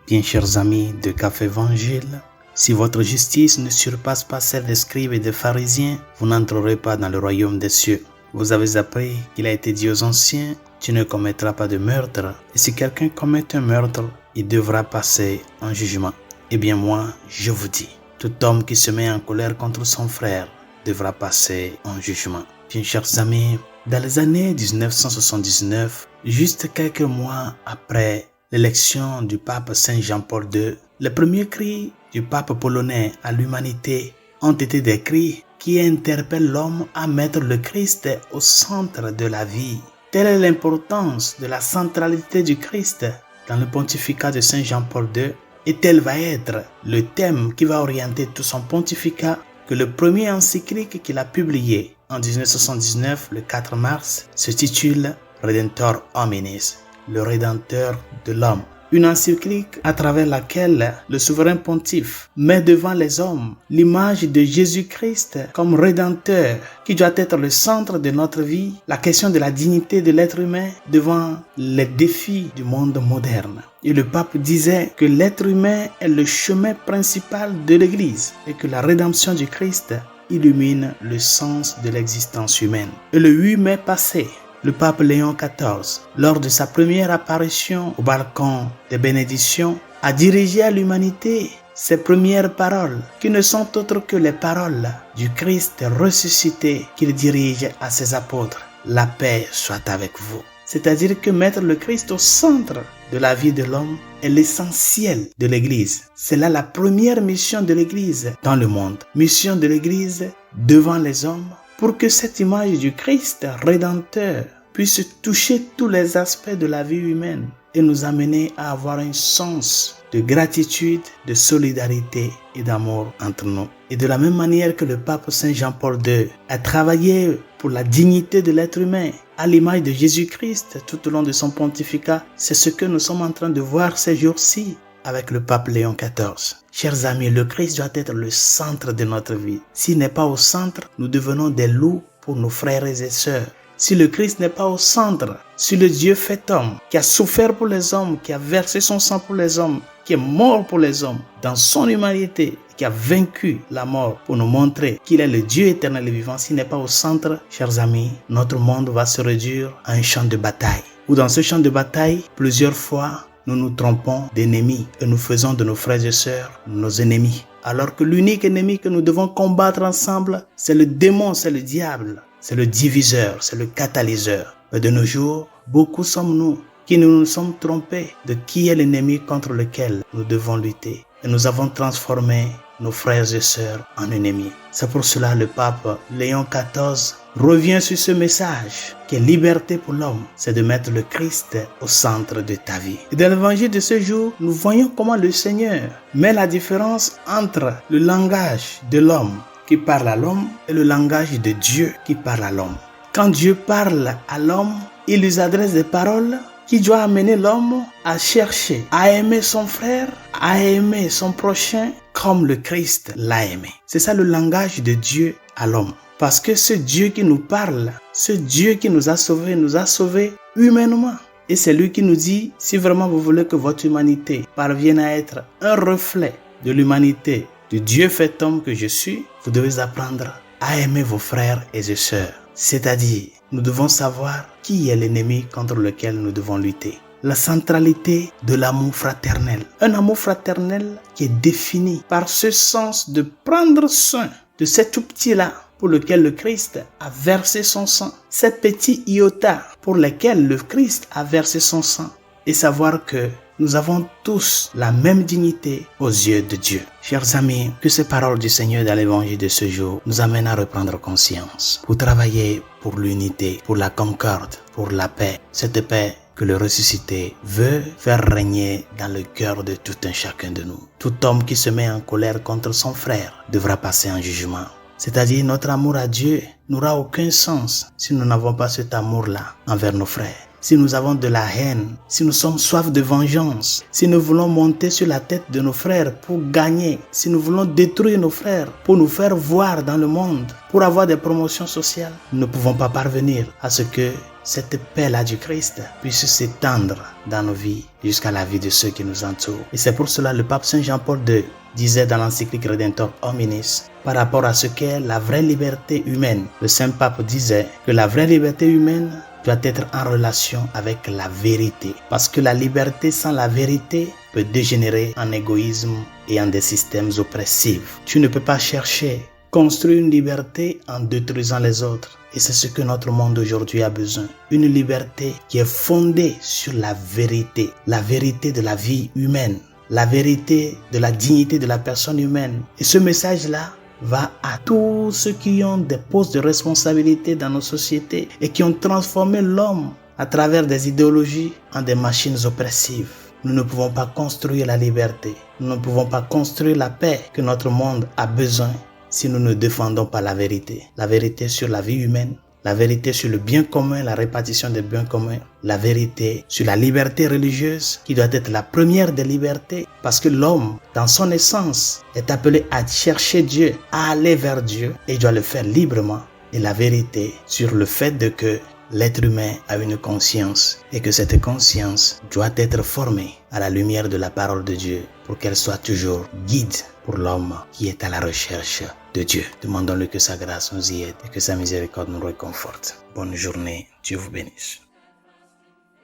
Bien chers amis de Café Évangile, si votre justice ne surpasse pas celle des scribes et des pharisiens, vous n'entrerez pas dans le royaume des cieux. Vous avez appris qu'il a été dit aux anciens, tu ne commettras pas de meurtre, et si quelqu'un commet un meurtre, il devra passer en jugement. Eh bien moi, je vous dis, tout homme qui se met en colère contre son frère devra passer en jugement. Bien chers amis, dans les années 1979, juste quelques mois après l'élection du pape Saint Jean-Paul II, les premiers cris du pape polonais à l'humanité ont été des cris qui interpellent l'homme à mettre le Christ au centre de la vie. Telle est l'importance de la centralité du Christ dans le pontificat de Saint Jean-Paul II et tel va être le thème qui va orienter tout son pontificat que le premier encyclique qu'il a publié en 1979, le 4 mars, se titule Redemptor Hominis, le Rédempteur de l'homme. Une encyclique à travers laquelle le souverain pontife met devant les hommes l'image de Jésus-Christ comme Rédempteur qui doit être le centre de notre vie, la question de la dignité de l'être humain devant les défis du monde moderne. Et le pape disait que l'être humain est le chemin principal de l'Église et que la rédemption du Christ illumine le sens de l'existence humaine. Et le 8 mai passé, le pape Léon XIV, lors de sa première apparition au balcon des bénédictions, a dirigé à l'humanité ses premières paroles, qui ne sont autres que les paroles du Christ ressuscité qu'il dirige à ses apôtres. La paix soit avec vous. C'est-à-dire que mettre le Christ au centre de la vie de l'homme est l'essentiel de l'Église. C'est là la première mission de l'Église dans le monde. Mission de l'Église devant les hommes pour que cette image du Christ rédempteur puisse toucher tous les aspects de la vie humaine et nous amener à avoir un sens de gratitude, de solidarité et d'amour entre nous. Et de la même manière que le pape Saint Jean-Paul II a travaillé pour la dignité de l'être humain à l'image de Jésus-Christ tout au long de son pontificat, c'est ce que nous sommes en train de voir ces jours-ci avec le pape Léon XIV. Chers amis, le Christ doit être le centre de notre vie. S'il n'est pas au centre, nous devenons des loups pour nos frères et sœurs. Si le Christ n'est pas au centre, si le Dieu fait homme, qui a souffert pour les hommes, qui a versé son sang pour les hommes, qui est mort pour les hommes, dans son humanité, qui a vaincu la mort pour nous montrer qu'il est le Dieu éternel et vivant, s'il n'est pas au centre, chers amis, notre monde va se réduire à un champ de bataille. Ou dans ce champ de bataille, plusieurs fois, nous nous trompons d'ennemis et nous faisons de nos frères et sœurs nos ennemis. Alors que l'unique ennemi que nous devons combattre ensemble, c'est le démon, c'est le diable. C'est le diviseur, c'est le catalyseur. Mais de nos jours, beaucoup sommes-nous qui nous sommes trompés de qui est l'ennemi contre lequel nous devons lutter. Et nous avons transformé nos frères et sœurs en ennemis. C'est pour cela que le pape Léon XIV revient sur ce message qui est liberté pour l'homme. C'est de mettre le Christ au centre de ta vie. Et dans l'évangile de ce jour, nous voyons comment le Seigneur met la différence entre le langage de l'homme qui parle à l'homme et le langage de Dieu qui parle à l'homme. Quand Dieu parle à l'homme, il lui adresse des paroles qui doivent amener l'homme à chercher, à aimer son frère, à aimer son prochain comme le Christ l'a aimé. C'est ça le langage de Dieu à l'homme. Parce que ce Dieu qui nous parle, ce Dieu qui nous a sauvés humainement. Et c'est lui qui nous dit, si vraiment vous voulez que votre humanité parvienne à être un reflet de l'humanité de Dieu fait homme que je suis, vous devez apprendre à aimer vos frères et vos sœurs. C'est-à-dire, nous devons savoir qui est l'ennemi contre lequel nous devons lutter. La centralité de l'amour fraternel. Un amour fraternel qui est défini par ce sens de prendre soin de cet tout petit-là pour lequel le Christ a versé son sang. Ces petits iota pour lesquels le Christ a versé son sang. Et savoir que nous avons tous la même dignité aux yeux de Dieu. Chers amis, que ces paroles du Seigneur dans l'évangile de ce jour nous amènent à reprendre conscience pour travailler pour l'unité, pour la concorde, pour la paix. Cette paix que le ressuscité veut faire régner dans le cœur de tout un chacun de nous. Tout homme qui se met en colère contre son frère devra passer en jugement. C'est-à-dire notre amour à Dieu n'aura aucun sens si nous n'avons pas cet amour-là envers nos frères. Si nous avons de la haine, si nous sommes soif de vengeance, si nous voulons monter sur la tête de nos frères pour gagner, si nous voulons détruire nos frères pour nous faire voir dans le monde, pour avoir des promotions sociales, nous ne pouvons pas parvenir à ce que cette paix-là du Christ puisse s'étendre dans nos vies jusqu'à la vie de ceux qui nous entourent. Et c'est pour cela que le pape Saint Jean-Paul II disait dans l'encyclique Redemptor Hominis, par rapport à ce qu'est la vraie liberté humaine, le Saint-Pape disait que la vraie liberté humaine doit être en relation avec la vérité. Parce que la liberté sans la vérité peut dégénérer en égoïsme et en des systèmes oppressifs. Tu ne peux pas chercher construire une liberté en détruisant les autres. Et c'est ce que notre monde aujourd'hui a besoin. Une liberté qui est fondée sur la vérité de la vie humaine, la vérité de la dignité de la personne humaine. Et ce message-là va à tous ceux qui ont des postes de responsabilité dans nos sociétés et qui ont transformé l'homme à travers des idéologies en des machines oppressives. Nous ne pouvons pas construire la liberté, nous ne pouvons pas construire la paix que notre monde a besoin si nous ne défendons pas la vérité sur la vie humaine, la vérité sur le bien commun, la répartition des biens communs, la vérité sur la liberté religieuse qui doit être la première des libertés parce que l'homme, dans son essence, est appelé à chercher Dieu, à aller vers Dieu et doit le faire librement. Et la vérité sur le fait que l'être humain a une conscience et que cette conscience doit être formée à la lumière de la parole de Dieu pour qu'elle soit toujours guide pour l'homme qui est à la recherche de Dieu. Demandons-lui que sa grâce nous y aide et que sa miséricorde nous réconforte. Bonne journée, Dieu vous bénisse.